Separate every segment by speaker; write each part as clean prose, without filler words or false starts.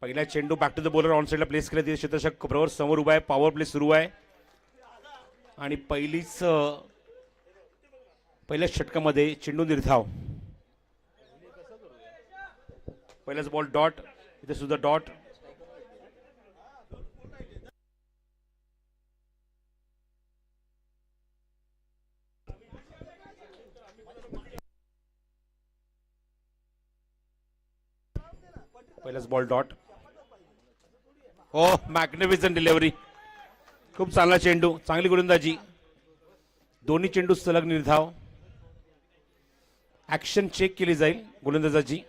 Speaker 1: पहिला चेंडू back to the bowler on साईडला प्लेस केला. तिथे क्षेत्ररक्षक बरोबर समोर उभा आहे. पॉवर प्ले सुरू आहे आणि पहिल्याच षटकामध्ये चेंडू निर्धाव. पहिलाच बॉल डॉट. इथे सुद्धा डॉट. पहिलाच बॉल डॉट. हो, मॅग्निफिसंट डिलिव्हरी. खूप चांगला चेंडू, चांगली गोलंदाजी. दोन्ही चेंडू सलग निर्धाव. ऍक्शन चेक केली जाईल गोलंदाजाची.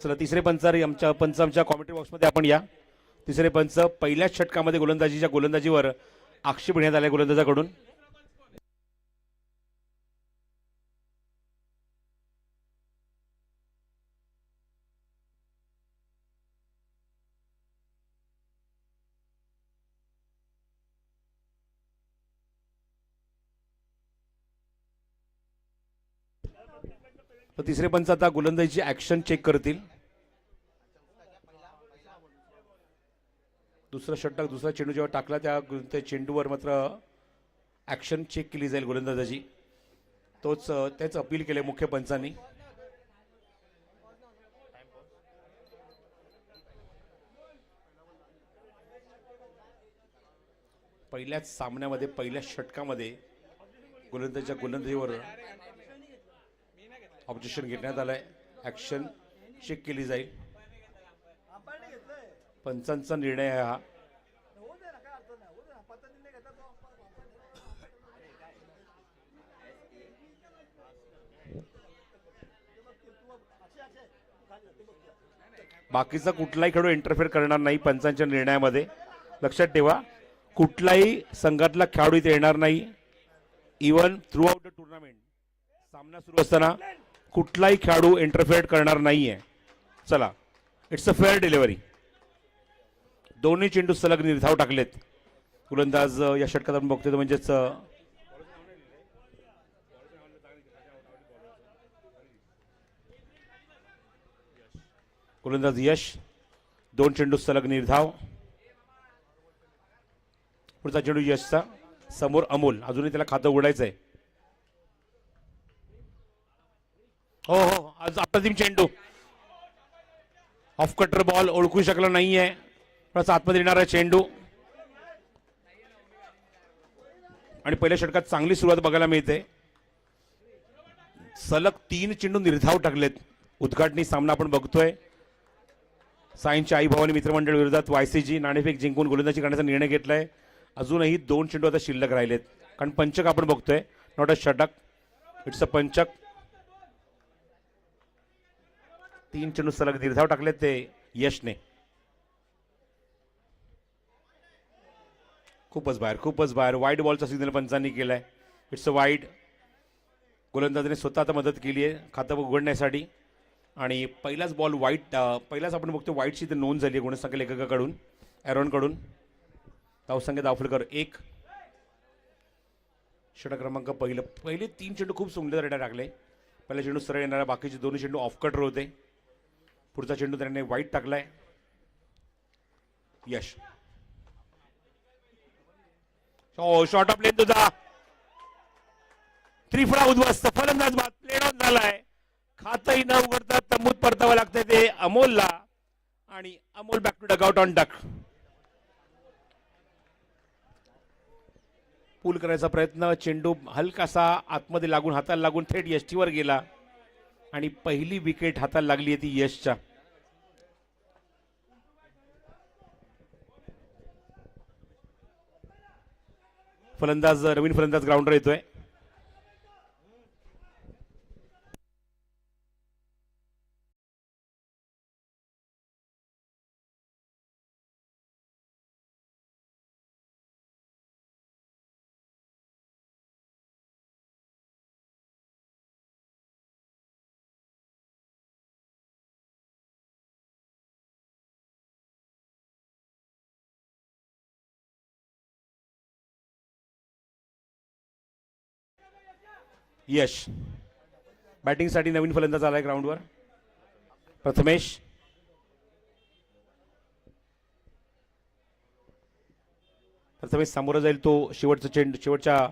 Speaker 1: चला तिसरे पंच आमच्या कॉमेंट्री बॉक्समध्ये आपण या. तिसरे पंच. पहिल्याच षटकामध्ये गोलंदाजीवर आक्षेप घेण्यात आला गोलंदाजाकडून. तर तिसरे पंच आता गोलंदाजीची ऍक्शन चेक करतील. दुसरा षटक, दुसरा चेंडू जेव्हा टाकला त्या चेंडूवर मात्र ऍक्शन चेक केली जाईल गोलंदाजाची. तेच अपील केले मुख्य पंचांनी. पहिल्याच सामन्यामध्ये पहिल्याच षटकामध्ये गोलंदाजीवर ऑब्जेक्शन घेण्यात आलंय. ऍक्शन चेक केली जाईल. पंचांचा निर्णय आहे हा. बाकीचा कुठलाही खेळाडू इंटरफेअर करणार नाही पंचांच्या निर्णयामध्ये. लक्षात ठेवा, कुठलाही संघातला खेळाडू इथे येणार नाही. Even through out the tournament सामना सुरू असताना कुठलाही खेळाडू इंटरफेअर करणार नाहीये. चला, इट्स अ फेअर डिलिव्हरी. दोन्ही चेंडू सलग निर्धाव टाकलेत गोलंदाज या षटकात आपण बघतोय. म्हणजेच गोलंदाज यश. दोन चेंडू सलग निर्धाव. पुढचा चेंडू यशचा. समोर अमोल. अजूनही त्याला खातं उघडायचंय. हो हो, आज अप्रतिम चेंडू. ऑफ कटर बॉल ओळखू शकला नाहीये. थोडासा आतमध्ये येणारा चेंडू. आणि पहिल्या षटकात चांगली सुरुवात बघायला मिळते. सलग 3 चेंडू निर्धाव टाकलेत. उद्घाटनी सामना आपण बघतोय. साईंच्या आई भावानी मित्रमंडळ विरोधात वायसीजी नाणेफेक जिंकून गोलंदाजी करण्याचा निर्णय घेतलाय. अजूनही 2 चेंडू आता शिल्लक राहिलेत. कारण पंचक आपण बघतोय, नॉट अ षटक. इट्स अ पंचक. 3 चेंडू सलग निर्धाव टाकलेत ते यशने. खूपच बाहेर. वाईड बॉलचा सिग्नल पंचांनी केलाय. It's a wide. गोलंदाजाने स्वतः आता मदत केली आहे खातं उघडण्यासाठी. आणि पहिलाच बॉल वाईट. पहिलाच आपण बघतो वाईटची इथे नोंद झाली आहे गुणसंख्या लेखकाकडून, ॲरोनकडून. धावसंख्या दाफलकर 1. षटक क्रमांक पहिले 3 चेंडू खूप सुंदर रेडा टाकले. पहिला चेंडू सरळ येणारा, बाकीचे दोन्ही चेंडू ऑफ कटर होते. पुढचा चेंडू त्याने वाईट टाकलाय. यश. शॉर्ट ऑफ लेन तुझा. त्रिफळा उद्ध्वस्त. फलंदाज बाद. प्लेड ऑन झालाय. खातही न उघडता तंबूत परतावं लागतंय ते अमोलला. आणि Amol back to dugout on duck. Pull करायचा प्रयत्न. चेंडू हलकासा आतमध्ये लागून, हाताला लागून थेट यष्टीवर गेला. आणि पहिली विकेट हाताला लागली आहे ती यशच्या. नवीन फलंदाज ग्राउंडवर येतोय. यश. बॅटिंगसाठी नवीन फलंदाज आलाय ग्राउंडवर. प्रथमेश. प्रथमेश सामोरं जाईल तो शेवटच्या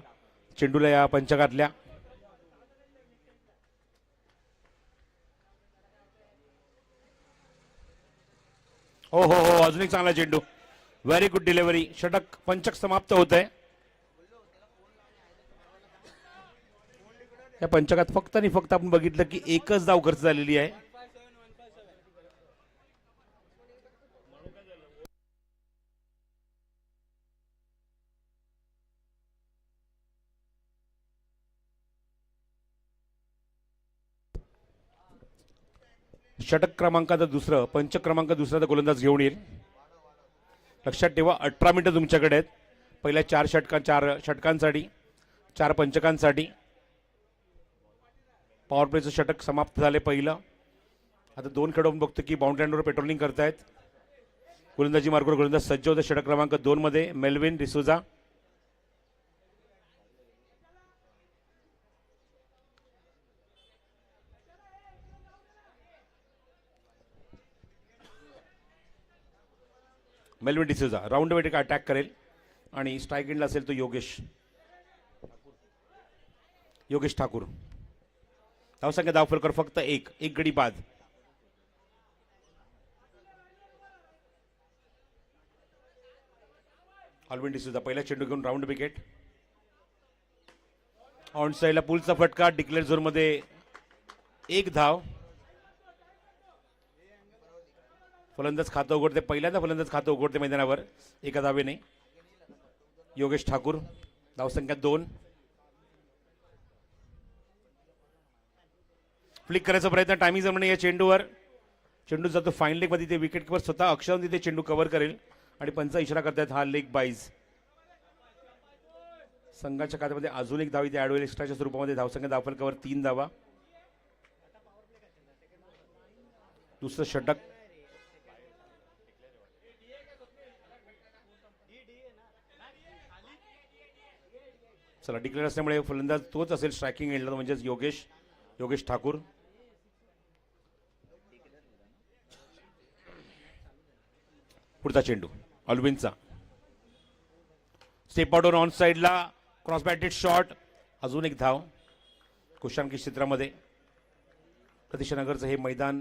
Speaker 1: चेंडूला या पंचकातल्या. हो हो हो, अजून एक चांगला चेंडू. Very good delivery. षटक पंचक समाप्त होत आहे. या पंचकात फक्त आणि फक्त आपण बघितलं की एकच धाव खर्च झालेली आहे. षटक क्रमांकाचं दुसरं, पंच क्रमांक दुसरा गोलंदाज घेऊन येईल. लक्षात ठेवा 18 मिनिटं तुमच्याकडे आहेत. पहिल्या 4 षटकांसाठी 4 पंचकांसाठी. पॉवर प्लेचं षटक समाप्त झाले पहिलं. आता 2 खेळून बघतो की बाउंड्री लाईनवर पेट्रोलिंग करतायत. गोलंदाजी मार्गावर गोलंदाज सज्ज होते षटक क्रमांक 2 मध्ये मेल्विन डिसूजा. मेल्विन डिसूजा राऊंड वेट अटॅक करेल आणि स्ट्राईक एंडला असेल तो योगेश ठाकूर. धावसंख्या धावफलकर फक्त एक गडी बाद. ऑलविन डिसूजा पहिला चेंडू घेऊन राऊंड विकेट. ऑन साईडला पुलचा फटका. डिक्लेअर झोन मध्ये एक धाव. फलंदाज खातं उघडते. पहिल्यांदा फलंदाज खातं उघडते मैदानावर एका धावेने. योगेश ठाकूर. धावसंख्या 2. फ्लिक करायचा प्रयत्न टायमिंग जमणे या चेंडूवर. चेंडू जातो फाईन लेग मध्ये. ते विकेट किपर स्वतः अक्षर तिथे चेंडू कव्हर करेल आणि पंच इशारा करतात हा लेग बाईज. संघाच्या खात्यामध्ये अजून एक धाव इथे ऍड होईल एक्स्ट्राच्या स्वरूपामध्ये. धावसंख्या धावफलकावर 3 धावा. दुसरं षटक. चला डिक्लेअर असल्यामुळे फलंदाज तोच असेल स्ट्रायकिंग एंडला म्हणजेच योगेश ठाकूर. पुढचा चेंडू ऑल्विनचा. स्टेप आउट ऑन साइडला क्रॉस बॅटेड शॉट. अजून एक धाव. कुशांकी क्षेत्रामध्ये प्रतीक्षानगरचं हे मैदान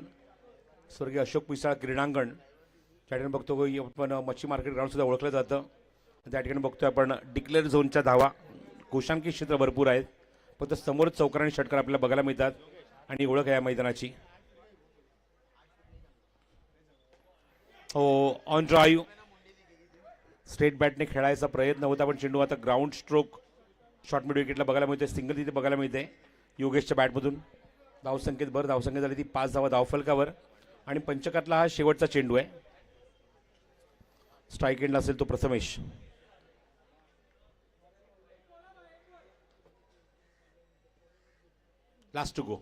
Speaker 1: स्वर्गीय अशोक पिसाळ क्रीडांगण त्या ठिकाणी बघतो आपण मच्छी मार्केट ग्राउंड सुद्धा ओळखलं जातं. त्या ठिकाणी बघतोय आपण डिक्लेअर झोनच्या धावा. कुशांकी क्षेत्र भरपूर आहेत. फक्त समोर चौकार आणि षटकार आपल्याला बघायला मिळतात आणि ओळख आहे या मैदानाची. हो ऑन ड्राईव्ह. स्ट्रेट बॅटने खेळायचा प्रयत्न होता पण चेंडू आता ग्राउंड स्ट्रोक शॉर्ट मिड विकेटला बघायला मिळते. सिंगल तिथे बघायला मिळते योगेशच्या बॅटमधून. धावसंख्येत धावसंख्या झाली ती 5 धावा धावफलकावर आणि पंचकातला हा शेवटचा चेंडू आहे. स्ट्राईक एंडला असेल तो Prathamesh. Last two go.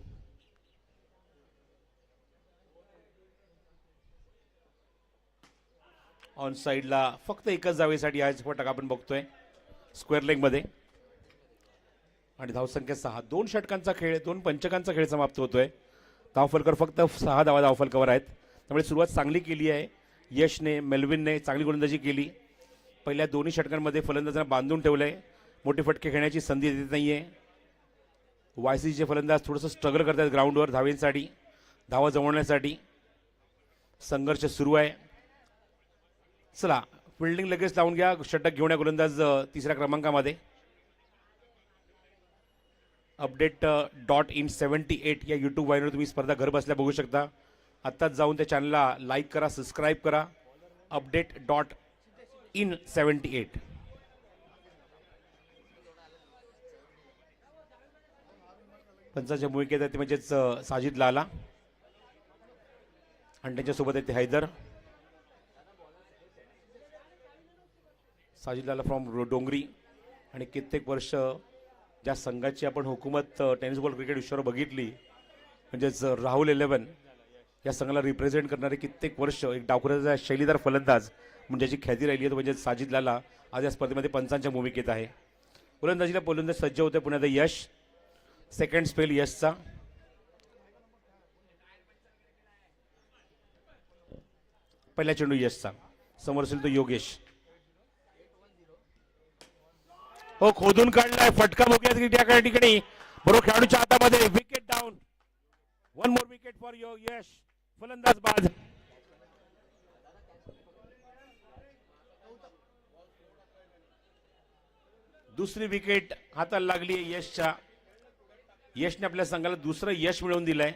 Speaker 1: On साइडला फक्त एकच धावेसाठी हा फटका आपण बघतोय स्क्वेअर लेग मध्ये. आणि धावसंख्या 6. 2 षटकांचा खेळ 2 पंचकांचा खेळ समाप्त होतोय. धावफलकर फक्त 6 धावा धावफलकावर आहेत. त्यामुळे सुरुवात चांगली केली आहे यशने. मेल्विनने चांगली गोलंदाजी केली. पहिल्या दोन्ही षटकांमध्ये फलंदाजांना बांधून ठेवलंय. मोठे फटके खेळण्याची संधी देत नाहीये. वायसीचे फलंदाज थोडंसं स्ट्रगल करतात ग्राउंडवर धावेंसाठी धावा जमवण्यासाठी. संघर्ष सुरू आहे. चला फिल्डिंग लगेच लावून घ्या. षटक घेऊन या गोलंदाज 3ऱ्या क्रमांकामध्ये. update.in78 या यूट्यूब वाहिनीवर तुम्ही स्पर्धा घर बसल्या बघू शकता. आत्ताच जाऊन त्या चॅनलला लाईक करा, सबस्क्राईब करा. update.in78. पंचांच्या भूमिकेत आहे ते म्हणजेच साजिद लाला आणि त्यांच्यासोबत आहे ते हैदर. साजिद लाला फ्रॉम डोंगरी. आणि कित्येक वर्ष ज्या संघाची आपण हुकूमत टेनिस बॉल क्रिकेट विश्वावर बघितली म्हणजेच राहुल 11 या संघाला रिप्रेझेंट करणारे कित्येक वर्ष एक डावखुऱ्याचा शैलीदार फलंदाज म्हणजे ज्याची ख्याती राहिली आहे म्हणजे साजिद लाला आज या स्पर्धेमध्ये पंचांच्या भूमिकेत आहे. गोलंदाजीला सज्ज होते पुण्यात यश. Second spell यशचा. पहिला चेंडू यशचा. समोर असेल तो योगेश. हो खोदून काढलाय, फटका बघूया त्या ठिकाणी बरोबर खेळाडूच्या हातामध्ये. Wicket down. One more wicket for Yash. फलंदाज बाद. दुसरी विकेट हाताला लागली यशच्या. यशने आपल्या संघाला दुसरं यश मिळवून दिलंय.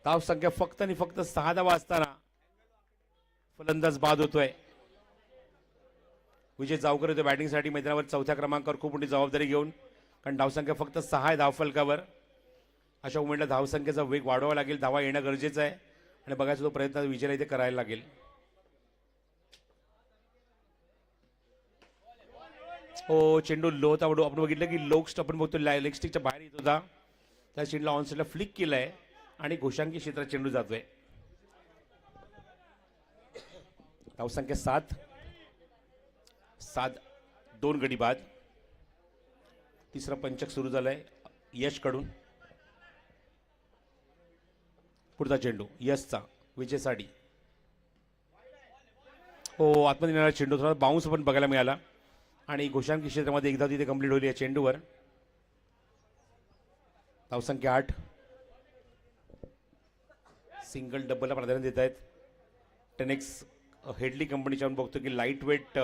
Speaker 1: धाव संख्या फक्त आणि फक्त 6 धावा असताना फलंदाज बाद होतोय. विजय जावकर होते बॅटिंगसाठी मैदानावर चौथ्या क्रमांकावर खूप मोठी जबाबदारी घेऊन, कारण धावसंख्या फक्त 6 आहे धावफलकावर. अशा मोमेंटला धावसंख्येचा वेग वाढवावा लागेल, धावा येणं गरजेचं आहे आणि बघायचा तो प्रयत्न विजयला इथे करायला लागेल. हो चेंडू लो होता. आपण बघितलं की लोक आपण बघतो लेग स्टिकच्या बाहेर येत होता, त्या चेंडूला ऑन साईडला फ्लिक केलंय आणि घोषांकी क्षेत्रात चेंडू जातोय. धावसंख्या 7 2 गडी बाद. तिसरा पंचक सुरू झालाय यश कडून. पुढचा चेंडू यशचा विजयसाठी. हो आतमध्ये येणारा चेंडू थोडा बाउन्स पण बघायला मिळाला आणि घोषांकी क्षेत्रामध्ये एकदा तिथे कंप्लीट होईल या चेंडूवर. धावसंख्या 8. सिंगल डबलला प्राधान्य देत आहेत. टेनेक्स हेडली कंपनीच्या बघतो की लाईट वेट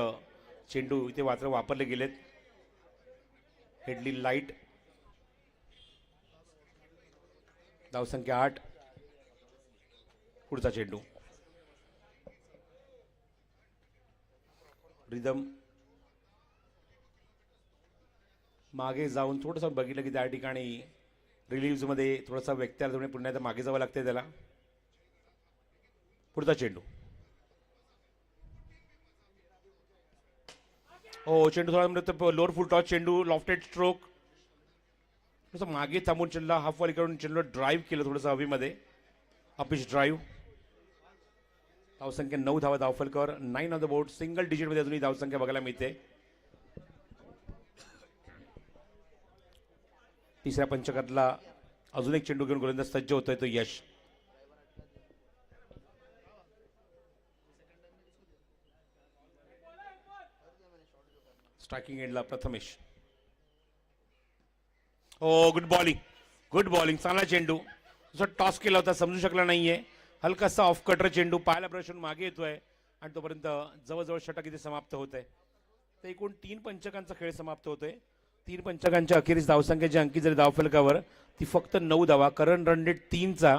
Speaker 1: चेंडू इथे मात्र वापरले गेलेत. हेडली लाईट. धावसंख्या 8. पुढचा चेंडू रिदम मागे जाऊन थोडंसं बघितलं की त्या ठिकाणी रिलीव्हमध्ये थोडासा व्यक्ती पुन्हा मागे जावं लागतंय त्याला. पुढचा चेंडू. हो चेंडू थोडा लोअर फुल टॉस चेंडू, लॉफ्टेड स्ट्रोक. थोडंसं मागे थांबून चेंडूला हाफ वॉली करून चेंडूला ड्राईव्ह केलं थोडंसं हवेमध्ये, अपिच ड्राईव्ह. धावसंख्या 9 धावा धावफलकावर. 9 ऑन द बोर्ड. सिंगल डिजिटमध्ये अजूनही धावसंख्या बघायला मिळते. तिसऱ्या पंचकातला अजून एक चेंडू घेऊन गोलंदाज सज्ज होतोय तो यश. स्ट्रायकिंग एंडला प्रथमेश. हो गुड बॉलिंग चांगला चेंडू. जसं टॉस केला होता समजू शकला नाहीये. हलकासा ऑफ कटर चेंडू पायाला ब्रश होऊन मागे येतोय आणि तोपर्यंत जवळजवळ षटक इथे समाप्त होत आहे. तर एकूण 3 पंचकांचा खेळ समाप्त होतोय. 3 पंचकांच्या अखेरीस धावसंख्येची अंकी जरी धावफलकावर ती फक्त 9 धावा. करंट रन रेट 3चा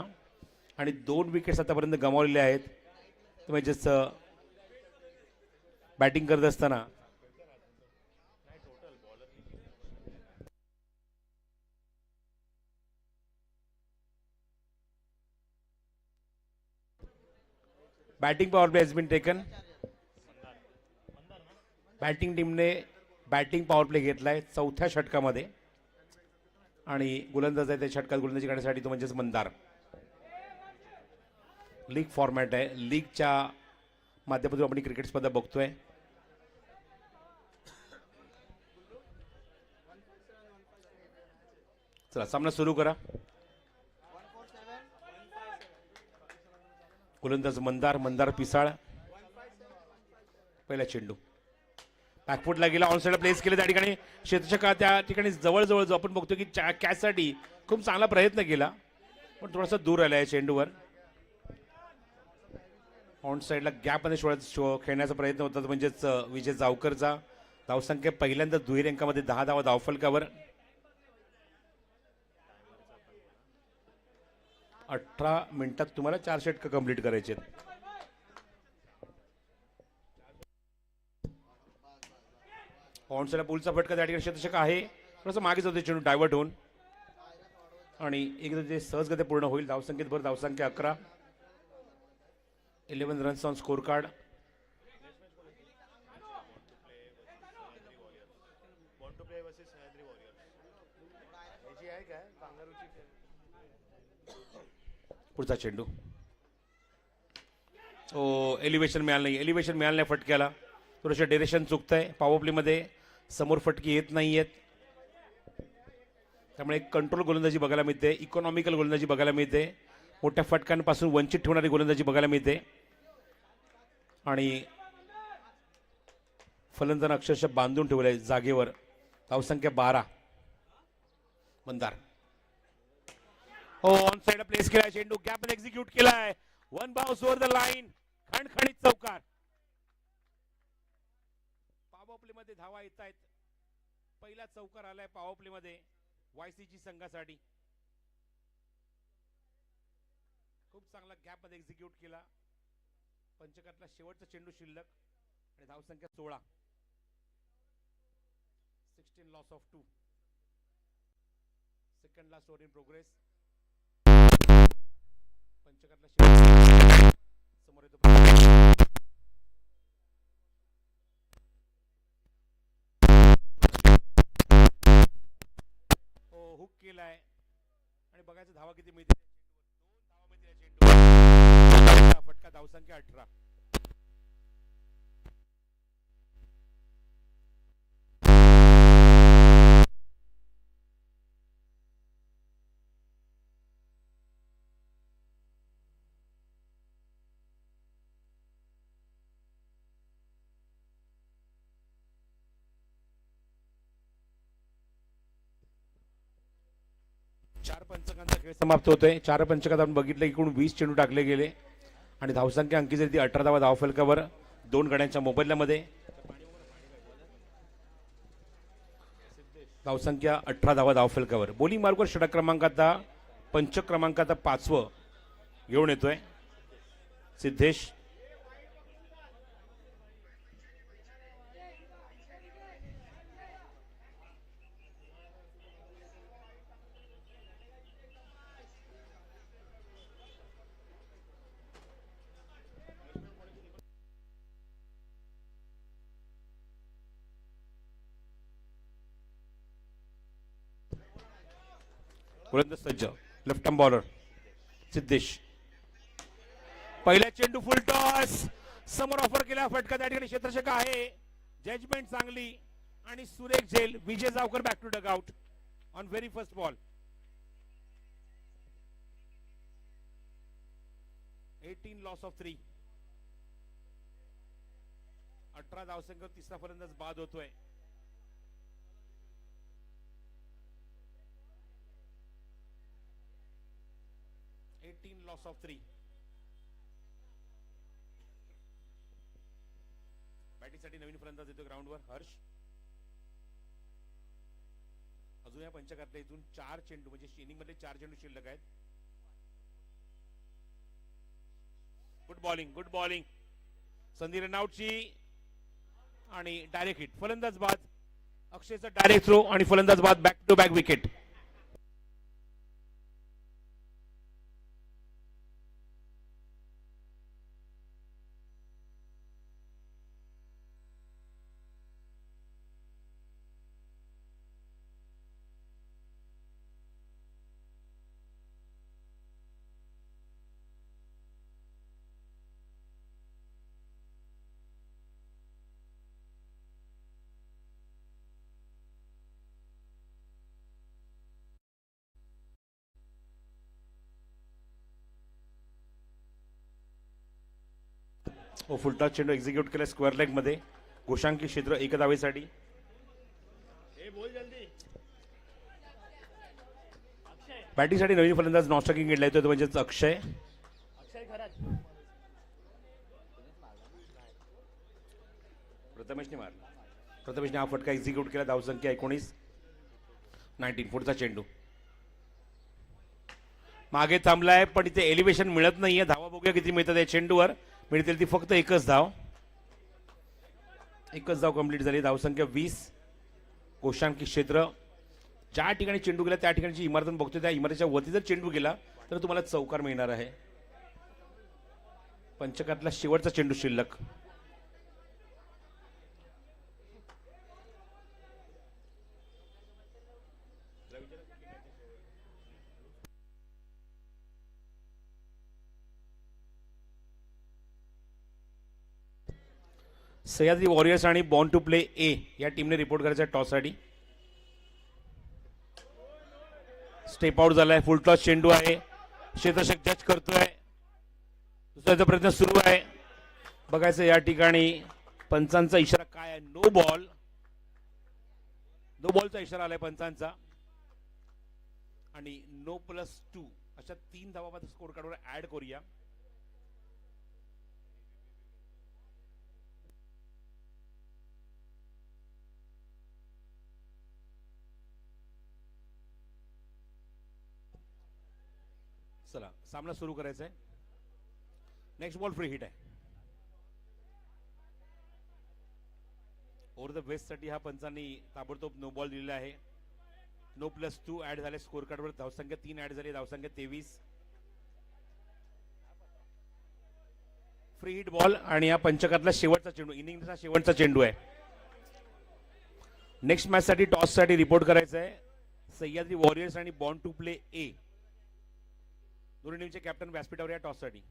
Speaker 1: आणि 2 विकेट्स आतापर्यंत गमावलेल्या आहेत. म्हणजेच बॅटिंग करत असताना batting power play has been taken. Batting टीमने बॅटिंग पॉवर प्ले घेतलाय 4थ्या षटकामध्ये आणि गोलंदाज आहे त्या षटकात गोलंदाजी करण्यासाठी तो म्हणजेच मंदार. लीग फॉर्मॅट आहे. लीगच्या माध्यमातून आपण क्रिकेट स्पर्धा बघतोय. चला सामना सुरू करा. गोलंदाज मंदार पिसाळ. पहिला चेंडू बॅकफुटला गेला, ऑन साईडला प्लेस केले. त्या ठिकाणी क्षेत्ररक्षक त्या ठिकाणी जवळ जो आपण बघतो की कॅचसाठी खूप चांगला प्रयत्न केला पण थोडासा दूर आला या चेंडूवर. ऑन साईडला गॅपमध्ये खेळण्याचा प्रयत्न होता म्हणजेच विजय जावकरचा. धावसंख्या पहिल्यांदा दुहेरी अंकामध्ये 10 धावा धावफलकावर. 18 मिनिटात तुम्हाला 4 षटकं कंप्लीट करायचे. ऑन साईडला पुलचा फटका त्या ठिकाणी क्षेत्ररक्षक आहे. थोडंसं मागे जातो चेंडू डायव्हर्ट होऊन आणि एकदा ते सहजगती पूर्ण होईल. धावसंख्येत भर. धावसंख्या 11. 11 रन्स ऑन स्कोर कार्ड. पुढचा चेंडू. एलिव्हेशन मिळालं नाही फटक्याला. थोडंसं डिरेक्शन चुकतंय. पॉवर प्लेमध्ये समोर फटकी येत नाही आहेत, त्यामुळे कंट्रोल गोलंदाजी बघायला मिळते. इकॉनॉमिकल गोलंदाजी बघायला मिळते. मोठ्या फटकांपासून वंचित ठेवणारी गोलंदाजी बघायला मिळते आणि फलंदाजांना अक्षरशः बांधून ठेवलंय जागेवर. धावसंख्या 12. मंदार ऑन साइड प्लेस केलाय, चेंडू गॅप मध्ये एक्झिक्यूट केलाय, one bounce over the line, खणखणीत चौकार. पॉवर प्ले मध्ये धावा येत आहेत. पहिला चौकार आलाय पॉवर प्ले मध्ये वायसीजी संघासाठी. खूप चांगला गॅप मध्ये एक्झिक्यूट केला. पंचकातला शेवटचा चेंडू शिल्लक आणि धावसंख्या 16. 16 loss of 2. Second last over in progress. पंचकातला शेवट समोर येतो. हुक केलाय आणि बघायचं धावा किती मिळते. 2 धावा मिळतील चेंडू. फटका, धावसंख्या 18. चार पंचकांचा खेळ समाप्त होतोय. 4 पंचकात आपण बघितलं एकूण 20 चेंडू टाकले गेले आणि धावसंख्या अंकित झाली ती 18 धावा धावफलकावर 2 गड्यांच्या मोबदल्यामध्ये. धावसंख्या 18 धावा धावफलकावर. बॉलिंग मार्कवर षटक क्रमांकात पंच क्रमांकात 5वं घेऊन येतोय सिद्धेश. गोलंदाज सज्ज, लेफ्ट आर्म बॉलर सिद्धेश. पहिला चेंडू फुल टॉस, समोर ऑफर केला फटका. त्या ठिकाणी क्षेत्ररक्षक आहे. जजमेंट चांगली आणि सुरेख झेल. Vijay Javkar back to dugout on very first ball. 18 loss of 3. 18 धावसंख्येवर तिसरा फलंदाज बाद होतोय. Loss of 3. बॅटिंगसाठी नवीन फलंदाज येतो ग्राउंडवर हर्ष. अजून या पंचकातल्या इथून 4 चेंडू म्हणजे इनिंग मध्ये 4 चेंडू शिल्लक आहेत. Good bowling. संधी रनआउटची आणि डायरेक्ट हिट. फलंदाज बाद. अक्षयचा डायरेक्ट थ्रो आणि फलंदाज बाद. Back to back wicket. Full toss चेंडू एक्झिक्यूट केला स्क्वेअर लेग मध्ये. घोषांकी क्षेत्र 1 धावेसाठी. बॅटिंगसाठी नवीन फलंदाज नॉन स्ट्रायकिंग घेतला येतो म्हणजेच अक्षय. प्रथमेशने हा फटका एक्झिक्यूट केला. धावसंख्या 19. 19. पुढचा चेंडू मागे थांबलाय पण इथे एलिव्हेशन मिळत नाहीये. धावा बघूया किती मिळतात या चेंडूवर. मिळतील ती फक्त एकच धाव. कंप्लीट झाली. धावसंख्या 20. घोषांकी क्षेत्र ज्या ठिकाणी चेंडू गेला त्या ठिकाणची इमारत बघतोय. त्या इमारतीच्या वरती जर चेंडू गेला तर तुम्हाला चौकार मिळणार आहे. पंचकातला शेवटचा चेंडू शिल्लक. सह्याद्री वॉरियर्स आणि बॉर्न टू प्ले ए या टीमने रिपोर्ट करायचा टॉससाठी. स्टेप आउट झालाय. फुल टॉस चेंडू आहे. क्षेत्ररक्षक जज करतोय. दुसऱ्याचा प्रयत्न सुरू आहे. बघायचं या ठिकाणी पंचांचा इशारा काय आहे. No ball. नो बॉलचा इशारा आलाय पंचांचा आणि नो +2 अशा 3 धावा स्कोर कार्डवर ऍड करूया. चला सामना सुरू करायचा आहे. नेक्स्ट बॉल फ्री हिट आहे. ओव्हर द वेस्ट साठी हा पंचांनी ताबडतोब नो बॉल दिलेला आहे. नो +2 ऍड झाले स्कोर कार्डवर. धावसंख्या 3 ऍड झाली. धावसंख्या 23. फ्री हिट बॉल आणि या पंचकातला शेवटचा चेंडू, इनिंगचा शेवटचा चेंडू आहे. नेक्स्ट मॅच साठी टॉस साठी रिपोर्ट करायचा आहे. सह्याद्री वॉरियर्स आणि बॉर्न टू प्ले ए दोन्ही टीमचे कॅप्टन व्यासपीठावर या टॉस साठी.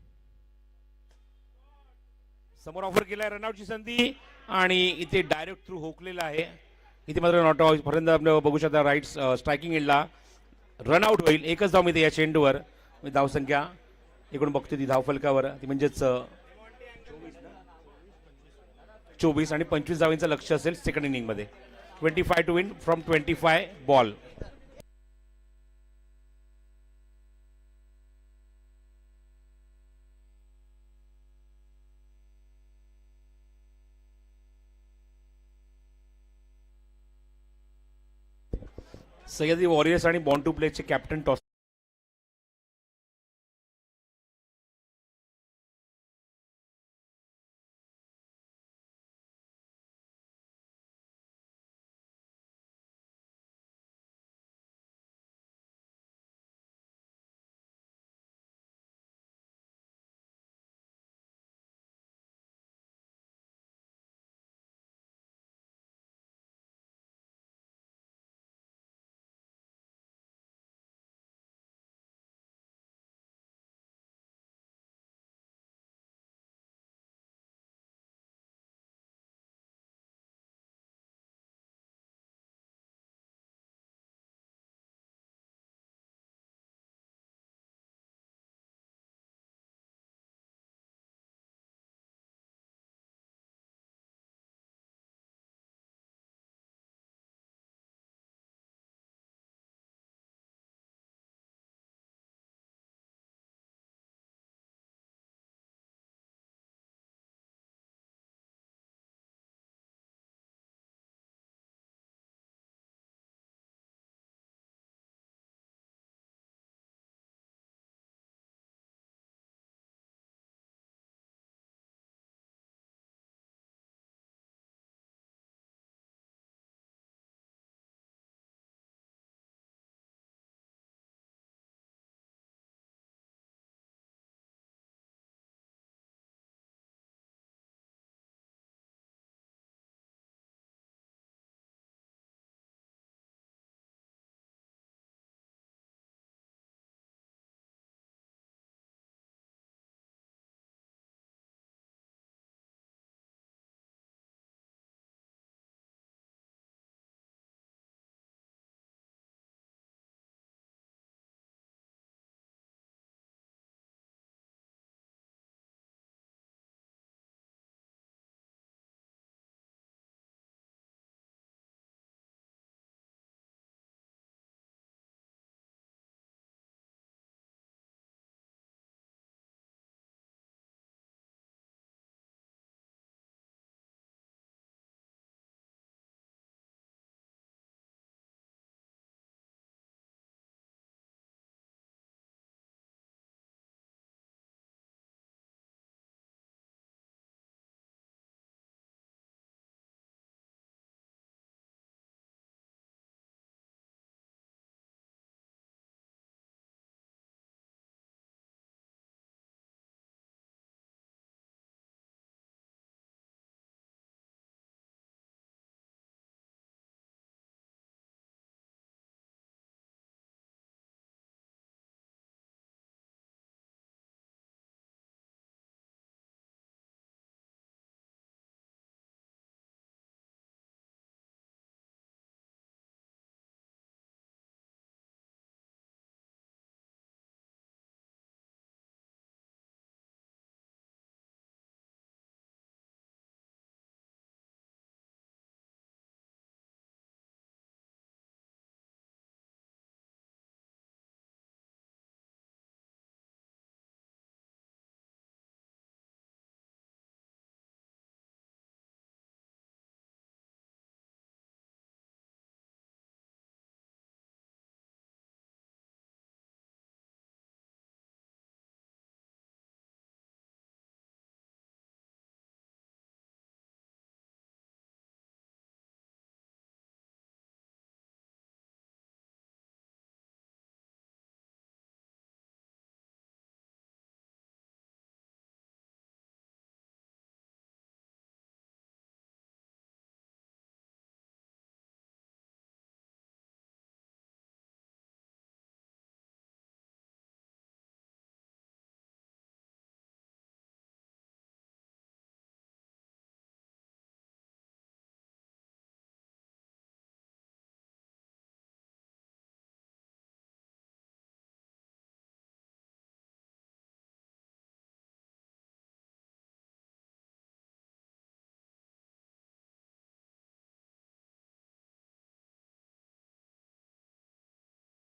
Speaker 1: समोर ऑफर केलाय रनआउटची संधी आणि इथे डायरेक्ट थ्रू होकलेला आहे. इथे मात्र नॉट आउट पर्यंत आपण बघू शकता. राईट स्ट्रायकिंग एंडला रनआउट होईल. एकच धाव मिळते या चेंडूवर. धावसंख्या इकडून बघतो ती धाव फलकावर ती म्हणजेच 24 आणि 25 धावांचं लक्ष असेल सेकंड इनिंग मध्ये. 25 to win from 25 ball. Sahyadri warriors आणि बॉर्न टू प्लेचे कॅप्टन टॉस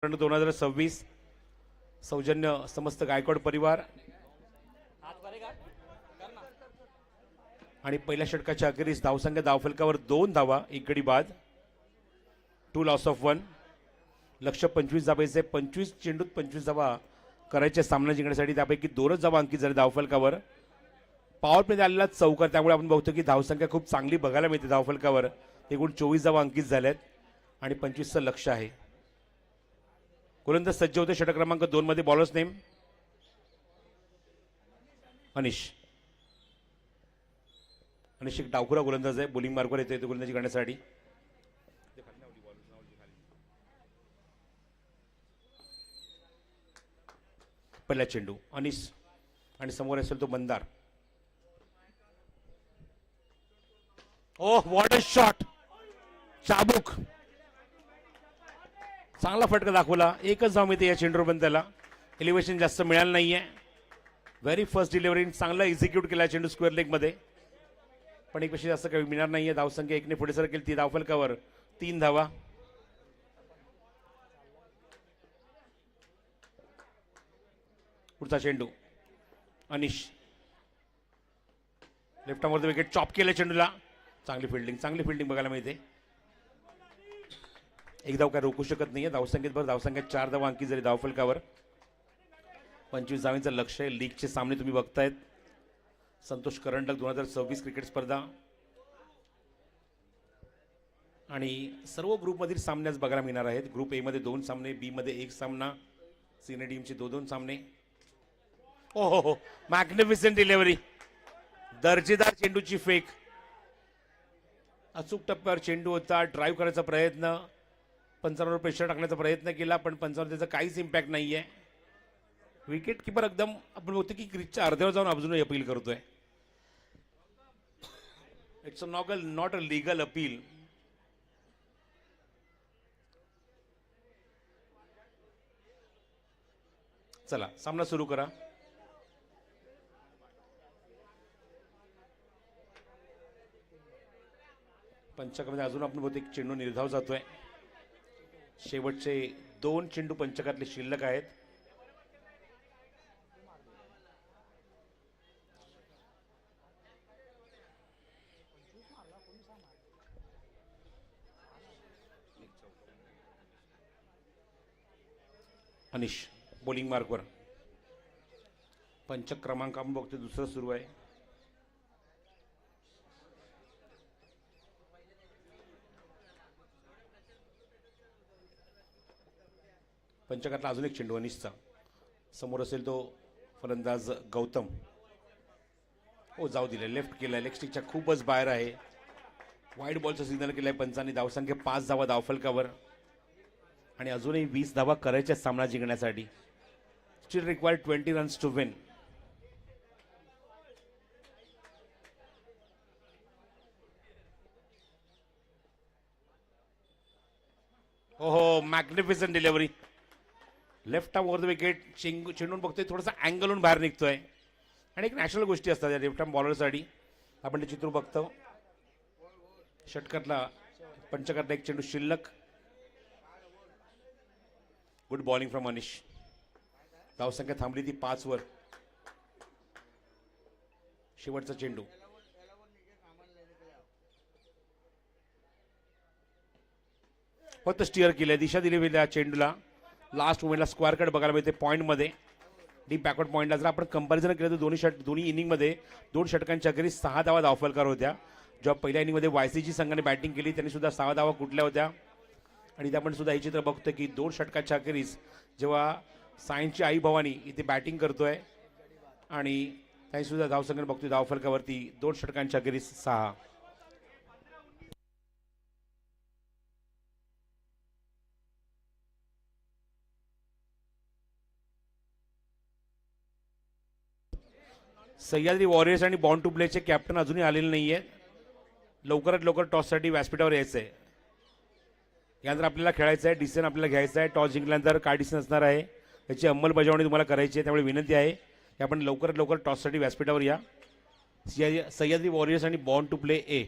Speaker 1: 2026 सौजन्य समस्त गायकवाड परिवार आणि पहिल्या षटकाच्या अखेरीस धावसंख्या धावफलकावर 2 धावा, 1 गडी बाद, 2 लॉस ऑफ 1. लक्ष्य 25 धावेचे, 25 चेंडूत 25 धावा करायचे सामना जिंकण्यासाठी. त्यापैकी 2च धावा अंकित झाले धावफलकावर. पॉवर प्ले आलेला चौकार, त्यामुळे आपण बघतो की धावसंख्या खूप चांगली बघायला मिळते धावफलकावर. एकूण 24 धावा अंकित झाल्यात आणि 25चं लक्ष आहे. गोलंदाज सज्ज होते षटक क्रमांक 2 मध्ये. बॉलर्स नेम अनिश. अनिश एक डावखुरा गोलंदाज आहे, बॉलिंग मार्कवर येतो गोलंदाजी करण्यासाठी. पहिला चेंडू अनिस आणि समोर असेल तो मंदार. ओह व्हॉट अ शॉट, चाबूक, चांगला फटका दाखवला. एकच धाव मिळते या चेंडूवर, पण त्याला एलिव्हेशन जास्त मिळालं नाहीये. व्हेरी फर्स्ट डिलिव्हरी, चांगला एक्झिक्यूट केला चेंडू स्क्वेअर लेग मध्ये, पण एक पेक्षा जास्त काही मिळणार नाहीये. धावसंख्या 1ने पुढे सरकेल. ती धावफलकावर 3 धावा. पुढचा चेंडू अनिश, लेफ्ट आर्मवर विकेट, चॉप केलं चेंडूला. चांगली फिल्डिंग बघायला मिळते. एक धाव काय रोखू शकत नाहीये. धावसंख्येत भर धावसंख्या 4 धावा अंकित झाली धावफलकावर. 25 धावांचं लक्ष आहे. लीगचे सामने तुम्ही बघतायत. संतोष करंडक 2026 क्रिकेट स्पर्धा आणि सर्व ग्रुपमधील सामने आज बघायला मिळणार आहेत. ग्रुप ए मध्ये 2 सामने, बी मध्ये 1 सामना, सिनियर टीमचे 2-2 सामने. हो, मॅग्निफिसंट डिलिव्हरी, दर्जेदार चेंडूची फेक, अचूक टप्प्यावर चेंडू होता. ड्राईव्ह करायचा प्रयत्न, 55वर प्रेशर टाकण्याचा प्रयत्न केला, पण 55वर त्याचा काहीच इम्पॅक्ट नाहीये. विकेट किपर एकदम आपण बघतो की क्रिजच्या अर्ध्यावर जाऊन अजूनही अपील करतोय. It's not a legal appeal. चला सामना सुरू करा. पंचकामध्ये अजून आपण बहुतेक चेंडू निर्धाव जातोय. शेवटचे 2 चेंडू पंचकातले शिल्लक आहेत. अनिश बॉलिंग मार्कवर. पंचक क्रमांक आपण बघतोय 2रा सुरू आहे. पंचकातला अजून एक चेंडू अनिशचा. समोर असेल तो फलंदाज गौतम. हो जाऊ दिले, लेफ्ट केलाय, लेग स्टिकच्या खूपच बाहेर आहे. वाईड बॉलचा सिग्नल केलाय पंचांनी. धावसंख्या 5 धावा धावफलकावर आणि अजूनही 20 धावा करायच्या सामना जिंकण्यासाठी. Still required 20 runs to win. हो magnificent delivery, left arm over the wicket. चेंडून बघतोय थोडासा अँगलहून बाहेर निघतोय आणि एक नॅचरल गोष्टी असतात या लेफ्ट आर्म बॉलरसाठी. आपण ते चित्र बघतो. षटकातला पंचकातला एक चेंडू शिल्लक. गुड बॉलिंग फ्रॉम अनिश. धावसंख्या थांबली ती 5 वर. शेवटचा चेंडू फक्त स्टिअर केले, दिशा दिली त्या चेंडूला. लास्ट मोमेंटला स्क्वेअर कट बघायला मिळते पॉईंटमध्ये, डीप बॅकवर्ड पॉईंटला. जर आपण कंपॅरिझन केलं तर दोन्ही इनिंगमध्ये 2 षटकांच्या अखेरीस 6 धावा धावफलकार होत्या. जेव्हा पहिल्या इनिंगमध्ये वायसीजी संघाने बॅटिंग केली त्यांनी सुद्धा 6 धावा कुठल्या होत्या. आणि आपण सुद्धा हे चित्र बघतोय की 2 षटकाच्या अखेरीस जेव्हा सायन्सची आई भवानी इथे बॅटिंग करतोय आणि त्यांनी सुद्धा धावसंख्या बघतोय धावफलकावरती 2 षटकांच्या अखेरीस 6. सह्याद्री वॉरियर्स आणि बॉर्न टू प्लेचे कॅप्टन अजूनही आलेले नाहीये. लवकरात लवकर टॉससाठी व्यासपीठावर यायचं आहे. यानंतर आपल्याला खेळायचं आहे, डिसिजन आपल्याला घ्यायचा आहे. टॉस जिंकल्यानंतर काय डिसिजन असणार आहे याची अंमलबजावणी तुम्हाला करायची आहे. त्यामुळे विनंती आहे की आपण लवकरात लवकर टॉससाठी व्यासपीठावर या. सह्याद्री वॉरियर्स आणि बॉर्न टू प्ले ए.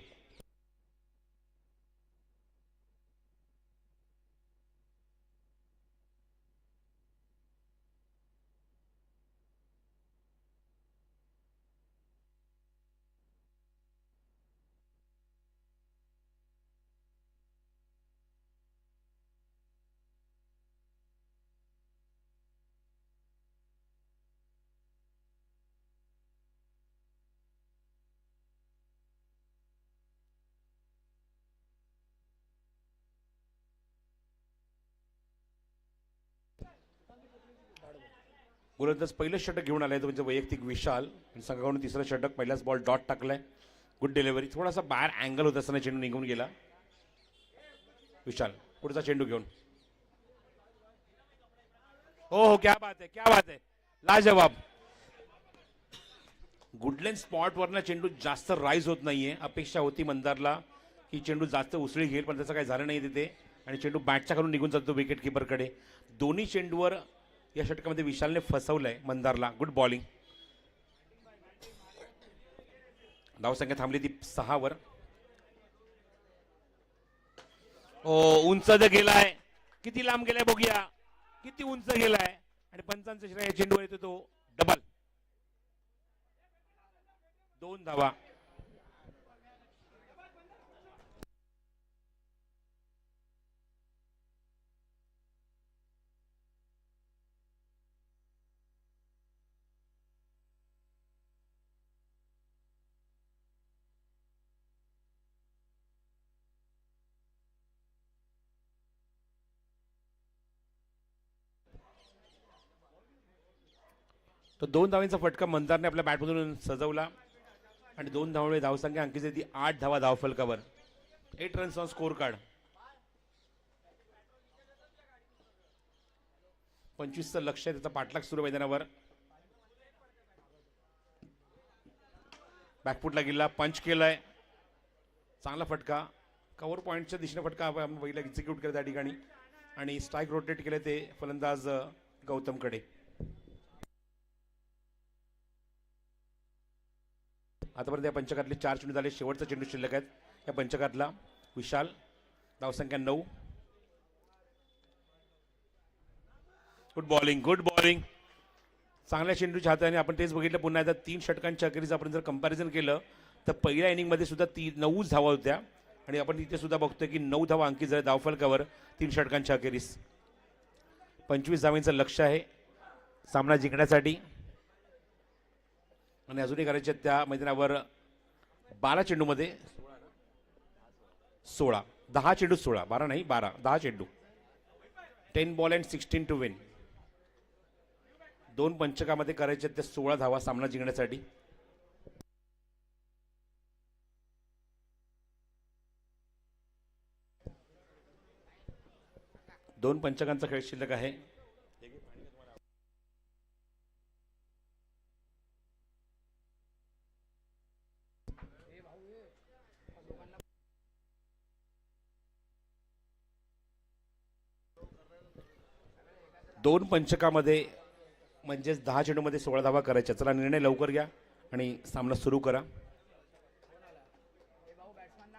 Speaker 1: गोलंदाज पहिलं षटक घेऊन आलाय तो म्हणजे वैयक्तिक विशाल आणि संघाकडून तिसरं षटक. पहिलाच बॉल डॉट टाकलाय. Good delivery. थोडासा बाहेर अँगल होत असताना चेंडू निघून गेला. विशाल पुढचा चेंडू घेऊन. हो क्या बात आहे, क्या बात आहे, लाजवाब. गुडलेन स्पॉट वरना चेंडू जास्त राईज होत नाहीये. अपेक्षा होती मंदारला की चेंडू जास्त उसळी घेईल, पण त्याचं काही झालं नाही तिथे आणि चेंडू बॅटच्या खालून निघून जातो विकेट किपरकडे. दोन्ही चेंडूवर या षटकामध्ये विशालने फसवलंय मंदारला. Good bowling. धावसंख्या थांबली ती 6 वर. उंच गेलाय. किती लांब गेलाय बघूया. किती उंच गेलाय आणि पंचांचा श्रेय चेंडूवर येतो तो डबल. 2 धावा. तो 2 धावांचा फटका मंदारने आपल्या बॅटमधून सजवला आणि 2 धावांमुळे धावसंख्या अंकित ती 8 धावा धावफलकावर. 8 रन्स ऑन स्कोर कार्ड. 25चं लक्ष आहे. त्याचा पाठलाग सुरू मैदानावर. बॅकफुटला गेला. पंच केलाय. चांगला फटका. कव्हर पॉईंटच्या दिशेने फटका पहिला एक्झिक्यूट केला त्या ठिकाणी आणि स्ट्राईक रोटेट केले ते फलंदाज गौतमकडे. आतापर्यंत या पंचकातले 4 चेंडू झाले. शेवटचा चेंडू शिल्लक आहेत या पंचकातला. विशाल. धावसंख्या 9. Good bowling, good bowling. चांगल्या चेंडूच्या हाताने आपण तेच बघितलं पुन्हा एकदा. 3 षटकांच्या अखेरीच आपण जर कंपॅरिझन केलं तर पहिल्या इनिंगमध्ये सुद्धा 9 धावा होत्या आणि आपण इथे सुद्धा बघतोय की 9 धावा अंकित झाल्या धावफलकावर 3 षटकांच्या अखेरीस. 25 धावांचं लक्ष आहे सामना जिंकण्यासाठी आणि अजूनही करायचे त्या मैदानावर 12 चेंडूमध्ये 16. 10 चेंडू 16. 12 नाही 12. 10 चेंडू. 10 बॉल अँड 16 टू विन. 2 पंचकामध्ये करायचे त्या 16 धावा सामना जिंकण्यासाठी. दोन पंचकांचा खेळ शिल्लक आहे. दोन पंचकामध्ये म्हणजेच 10 चेंडूमध्ये 16 धावा करायच्या. चला निर्णय लवकर घ्या आणि सामना सुरू करा.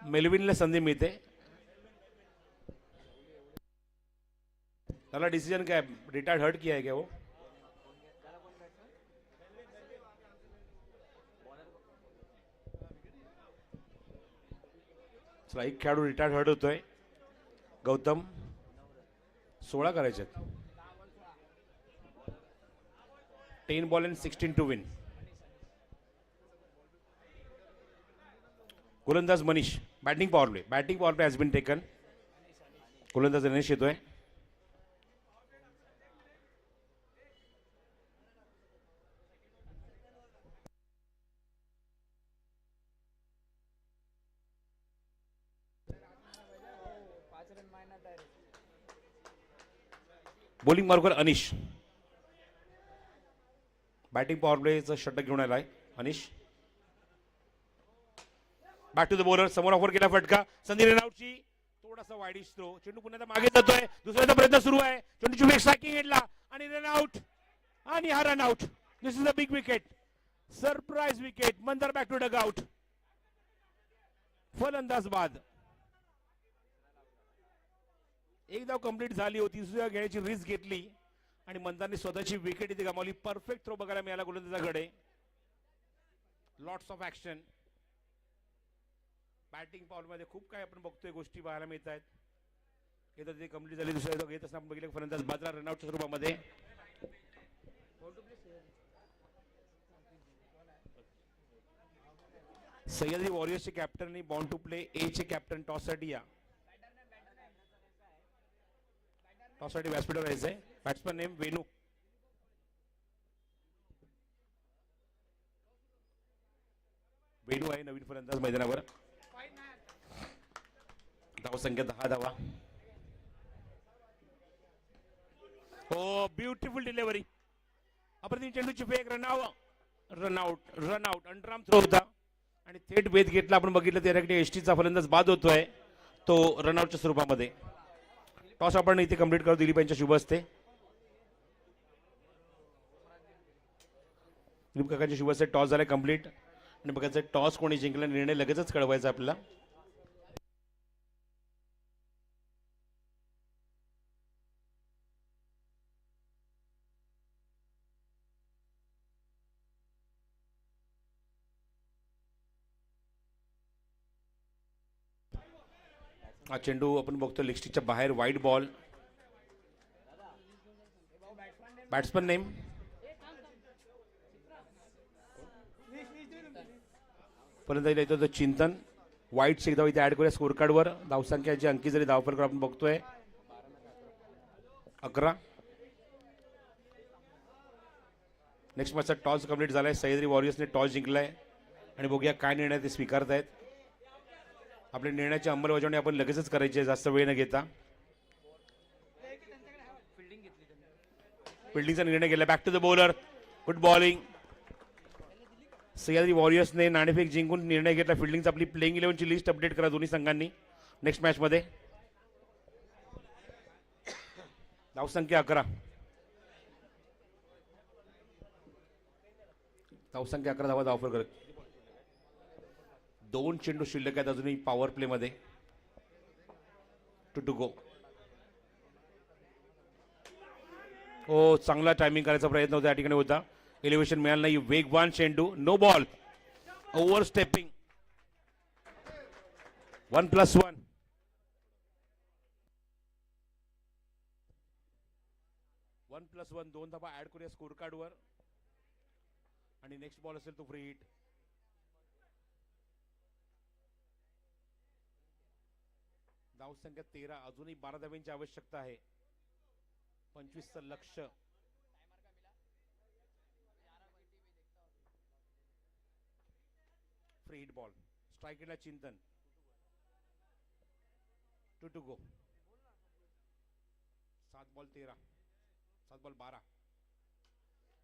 Speaker 1: मेलविनला संधी मिळते. त्याला डिसीजन क्या है? रिटायर्ड हर्ट किया है क्या वो? चला एक खेळाडू रिटायर्ड हर्ट होतोय. गौतम. 16 करायचे. 10 बॉल अँड 16 टू विन. गोलंदाज Manish. Batting power play. Batting power play has been taken. गोलंदाज गणेश येतोय. Bowling marker Anish. Batting power प्लेचं षटक घेऊन आलाय Anish. Back to the bowler. समोर ऑफर केला फटका. संधी रनआउटची. थोडासा वाईडिश थ्रो. चेंडू पुन्हा मागे जातोय. दुसऱ्याचा प्रयत्न सुरू आहे. चेंडूची वेग स्ट्रायकिंग घेतला आणि रनआउट. आणि हा run out. This is a big wicket. Surprise wicket. Mandar back to dugout. फलंदाज बाद. एक धाव कंप्लीट झाली होती. दुसऱ्या घेण्याची रिस्क घेतली आणि मंदारने स्वतःची विकेट इथे गमावली. परफेक्ट थ्रो बघायला मिळाला गोलंदाजाकडे. Lots of action. Batting power मध्ये खूप काय आपण बघतोय गोष्टी पाहायला मिळत आहेत. एकदा ते कंप्लीट झाली. दुसऱ्या घेत असताना आपण बघितलं फलंदाज बादला रनआउटच्या स्वरूपामध्ये. सह्याद्री वॉरियर्सचे captain born to play A चे कॅप्टन टॉससाठी या. टॉससाठी व्यासपीठावर यायचंय. बॅट्समन नेम वेणू. रेणू आहे नवीन फलंदाज मैदानावर. धावसंख्या 10 धावा. हो ब्युटिफुल डिलिव्हरी. अप्रतिम चेंडूची फेक रनआउट अंडरआर्म थ्रो होता आणि थेट वेध घेतला. आपण बघितलं त्याच्याकडे एसटीचा फलंदाज बाद होतोय तो रनआउटच्या स्वरूपामध्ये. टॉस आपण इथे कंप्लीट करू. दिलीप यांच्या शुभ असते. दिलीप काकांच्या शुभ असते. टॉस झालाय कंप्लीट आणि बघायचं टॉस कोणी जिंकला. निर्णय लगेचच कळवायचा आपल्याला. हा चेंडू आपण बघतो लेगस्टिकच्या बाहेर. Wide ball. बॅट्समन नेम फलंदाजीला येतो चिंतन. वाईट एकदा इथे ऍड करूया स्कोर कार्डवर. धावसंख्याची अंकी जरी धावफलक आपण बघतोय 11. नेक्स्ट मॅचचा टॉस कंप्लीट झालाय. सह्याद्री वॉरियर्सने टॉस जिंकलाय आणि बघूया काय निर्णय ते स्वीकारतायत. आपल्या निर्णयाची अंमलबजावणी आपण लगेचच करायची आहे जास्त वेळ न घेता. फिल्डिंगचा निर्णय घेतला. Back to the bowler. Good bowling. Sahyadri वॉरियर्सने नाणेफेक जिंकून निर्णय घेतला. फिल्डिंगचा आपली प्लेइंग 11ची लिस्ट अपडेट करा दोन्ही संघांनी नेक्स्ट मॅचमध्ये. धावसंख्या 11. धावसंख्या 11 धावा धावफल करत. 2 चेंडू शिल्लक आहेत अजूनही पॉवर प्ले मध्ये. Two go. हो चांगला टायमिंग करायचा प्रयत्न होता या ठिकाणी होता. एलिव्हेशन मिळालं नाही. वेगवान चेंडू. No ball. Over stepping. 1+1. 1+1 2 धावा ऍड करूया स्कोर कार्डवर आणि नेक्स्ट बॉल असेल तो फ्री हिट. धावसंख्या 13. अजूनही 12 धाव्यांची आवश्यकता आहे. 25चं लक्ष. Free hit ball. स्ट्राईकला चिंतन. 2 गो. 7 बॉल 13. 7 बॉल 12.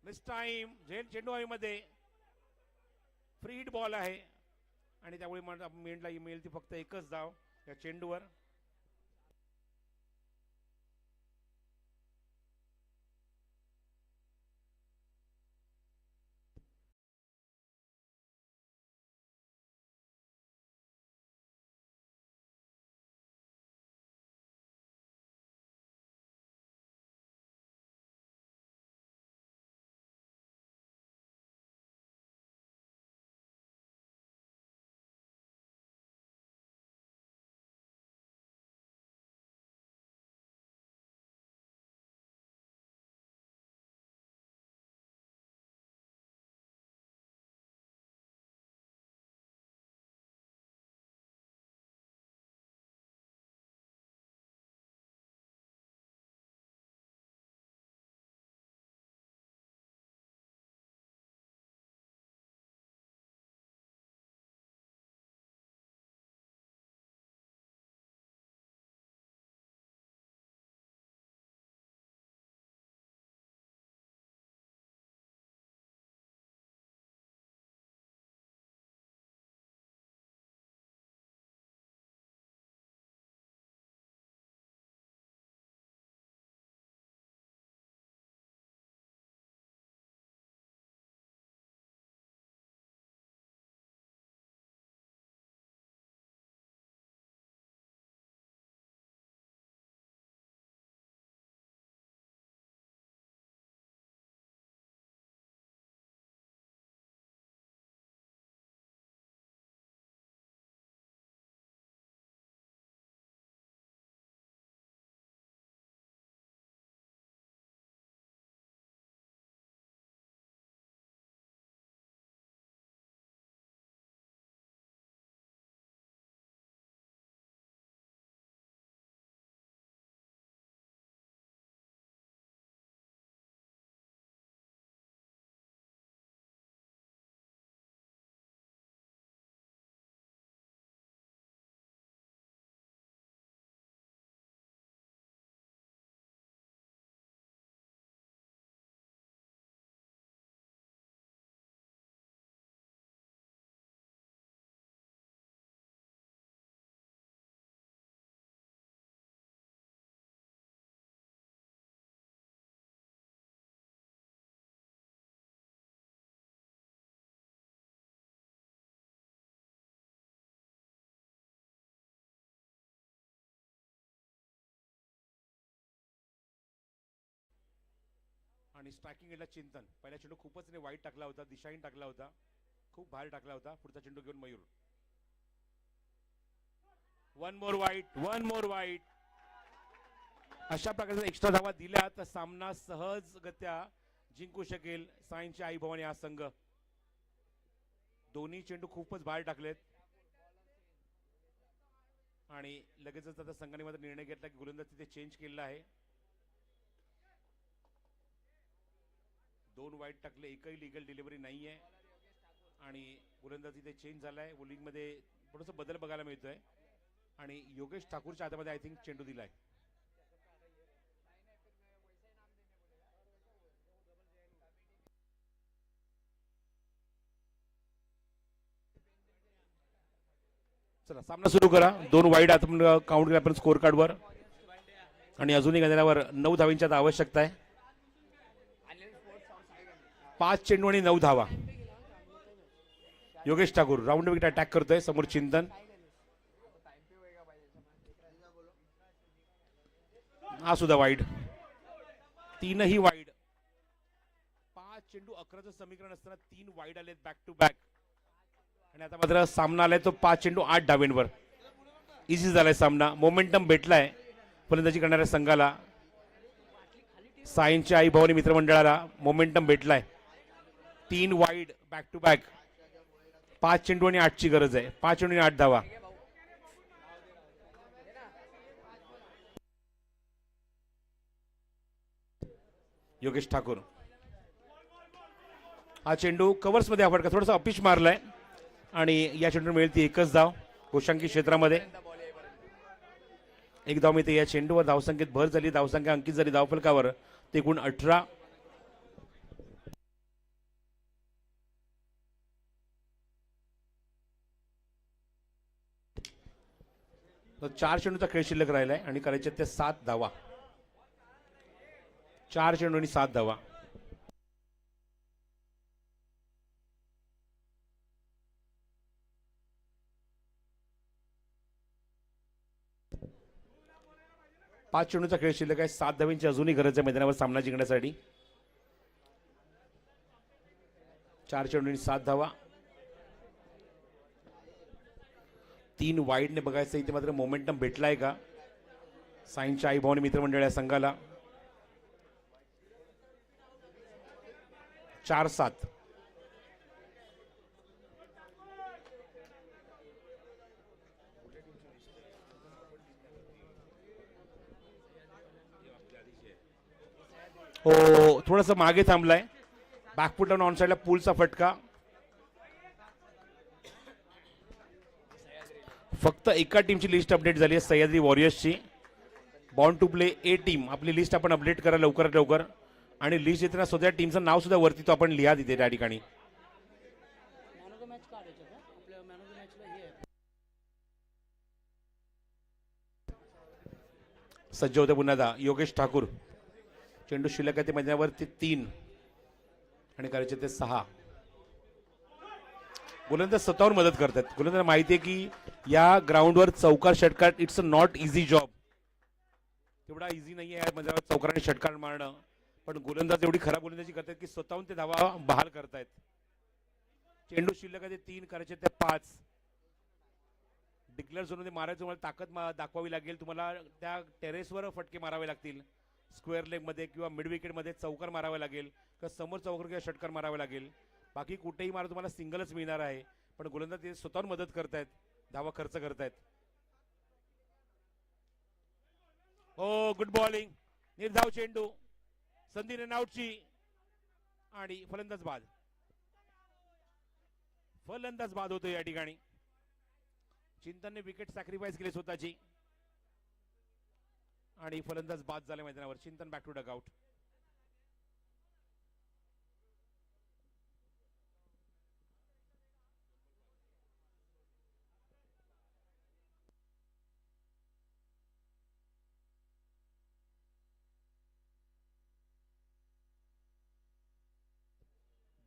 Speaker 1: Miss time. चेंडू हवेमध्ये. फ्री हिट बॉल आहे आणि त्यामुळे मेंढला मिळेल ती फक्त एकच धाव या चेंडूवर. आणि स्ट्रायकिंग एंडला चिंतन. पहिला चेंडू खूपच वाईट टाकला होता, दिशाहीन टाकला होता, खूप बाहेर टाकला होता. पुढचा चेंडू घेऊन मयूर. वन मोर वाईट. अशा प्रकारचा एक्स्ट्रा धावा दिल्या तर सामना सहजगत्या जिंकू शकेल सायनची आई भवानी हा संघ. दोन्ही चेंडू खूपच बाहेर टाकलेत आणि लगेचच आता संघाने मात्र निर्णय घेतला की गोलंदाज तिथे चेंज केलेला आहे. 2 वाईट टाकले, एकही लिगल डिलिव्हरी नाहीये आणि गोलंदाज इथे चेंज झालाय. बॉलिंग मध्ये थोडासा बदल बघायला मिळतोय आणि योगेश ठाकूरच्या हातामध्ये आय थिंक चेंडू दिलाय. चला सामना सुरू करा. 2 वाईड आपण काउंट केला आपण स्कोर कार्डवर आणि अजूनही गणेरावर 9 धावांची आवश्यकता आहे. 5 चेंडू आणि 9 धावा. Yogesh Thakur round wicket attack करतोय. समोर चिंतन. हा सुद्धा वाईड. 3ही वाईड. 5 चेंडू 11चं समीकरण असताना 3 वाईड आलेत बॅक टू बॅक आणि आता मात्र सामना आलाय तो 5 चेंडू 8 धावेंवर. इझी झालाय सामना. मोमेंटम भेटलाय फलंदाजी करणाऱ्या संघाला. सायनच्या आई भवानी मित्रमंडळाला मोमेंटम भेटलाय. 3 वाईड बॅक टू बॅक. 5 चेंडू आणि 8ची गरज आहे. 5 चेंडू आणि 8 धावा. योगेश ठाकूर. हा चेंडू कव्हर्स मध्ये फटका थोडासा अपिच मारलाय आणि या चेंडू मिळेल ती एकच धाव गोशांकी क्षेत्रामध्ये. एक धाव मिळते. या चेंडूवर धावसंख्येत भर झाली. धावसंख्या अंकित झाली धावफलकावर. ते गुण 18. तर 4 चेंडूचा खेळ शिल्लक राहिलाय आणि करायचे ते 7 धावा. 4 चेंडू आणि 7 धावा. पाच चेंडूचा खेळ शिल्लक आहे. 7 धावांची अजूनही गरज आहे मैदानावर सामना जिंकण्यासाठी. 4 चेंडू आणि 7 धावा. 3 वाईडने बघायचं इथे मात्र मोमेंटम भेटलाय का सायनच्या आई भवानी मित्रमंडळ या संघाला. 4-7. हो थोडस मागे थांबलाय. बॅकफुट ऑन साइडला पूलचा फटका. फक्त एका टीमची लिस्ट अपडेट झाली आहे सह्याद्री वॉरियर्सची. Born to play A team. आपली लिस्ट आपण अपडेट करा लवकरात लवकर आणि लिस्ट येताना स्वतः टीमचं नाव सुद्धा वरती तो आपण लिहा तिथे त्या ठिकाणी. सज्ज होते पुन्हा योगेश ठाकूर. चेंडू शिल्लक आहे ते मैदानावरती 3 आणि करायचे ते 6. गोलंदाज स्वतःहून मदत करतात. गोलंदाज माहिती आहे की या ग्राउंडवर चौकार षटकार it's a not easy job. तेवढा इझी नाही आहे मैदानावर चौकाराने षटकार मारणं. पण गोलंदाज एवढी खराब गोलंदाजी करतात की स्वतःहून ते धावा बहाल करतायत. चेंडू शिल्लक आहे ते 3 करायचे ते 5. डिक्लेअर झोनमध्ये मारायचं तुम्हाला ताकद दाखवावी लागेल. तुम्हाला त्या टेरेसवर फटके मारावे लागतील. स्क्वेअर लेग मध्ये किंवा मिड विकेट मध्ये चौकार मारावे लागेल किंवा समोर चौकार किंवा षटकार मारावे लागेल. बाकी कुठेही मारा तुम्हाला सिंगलच मिळणार आहे. पण गोलंदाज ते स्वतःहून मदत करतायत. धावा खर्च करतायत. ओ गुड बॉलिंग. निर्धाव चेंडू. संधी रनआउटची आणि फलंदाज बाद. फलंदाज बाद होतो या ठिकाणी. चिंतनने विकेट सॅक्रिफाईस केली स्वतःची आणि फलंदाज बाद झाले मैदानावर. चिंतन बॅक टू डगआउट.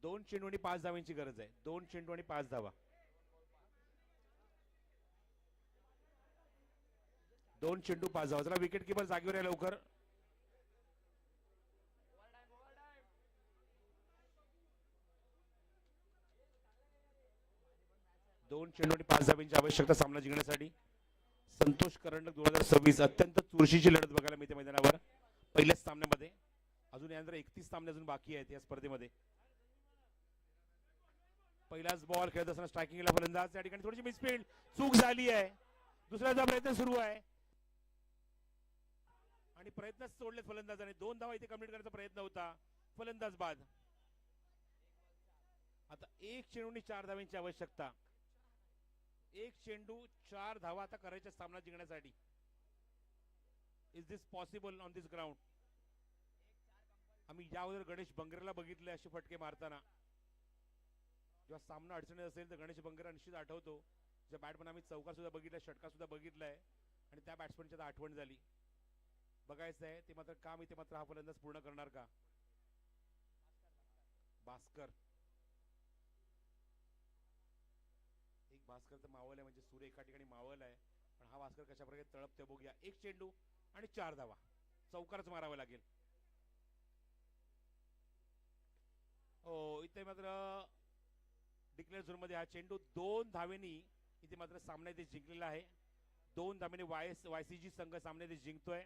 Speaker 1: दोन चेंडू आणि 5 धावांची गरज आहे. 2 चेंडू आणि 5 धावा. 2 चेंडू 5 धावा. जरा विकेट किपर जागेवर आहे लवकर. 2 चेंडू आणि 5 धावांची आवश्यकता सामना जिंकण्यासाठी. संतोष करंडक 2026 अत्यंत चुरशीची लढत बघायला मिळते मैदानावर पहिल्याच सामन्यामध्ये. अजून यानंतर 31 सामने अजून बाकी आहेत या स्पर्धेमध्ये. पहिलाच बॉल खेळत असताना स्ट्रायकिंगला फलंदाज या ठिकाणी थोडीशी मिसफील्ड चूक झाली आहे. दुसऱ्याचा प्रयत्न सुरू आहे आणि प्रयत्नच सोडलेत फलंदाजाने. 2 धावा इथे कंप्लीट करण्याचा प्रयत्न होता. फलंदाज बाद. आता 1 चेंडू आणि 4 धावांची आवश्यकता. 1 चेंडू 4 धावा आता करायच्या सामना जिंकण्यासाठी. Is this possible on this ground? आम्ही या अगोदर गणेश बंगरेला बघितले असे फटके मारताना. जेव्हा सामना अडचणीत असेल तर गणेश बंगरा निश्चित आठवतो. ज्या बॅटमन आम्ही चौका सुद्धा बघितलाय, षटका सुद्धा बघितलाय आणि त्या बॅट्समनची आता आठवण झाली. बघायचं आहे ते मात्र काम इथे मात्र हा फलंदाज पूर्ण करणार का? भास्कर, एक भास्कर तर मावल आहे, म्हणजे सूर्य एका ठिकाणी मावल आहे, पण हा भास्कर कशा प्रकारे तळपते बघूया. 1 चेंडू आणि 4 धावा. चौकारच मारावा लागेल. हो, इथे मात्र डिक्लेअर झोन मध्ये हा चेंडू 2 धावेनी इथे मात्र सामना इथे जिंकलेला आहे. 2 धावेने वायसीजी संघ सामना इथे जिंकतोय.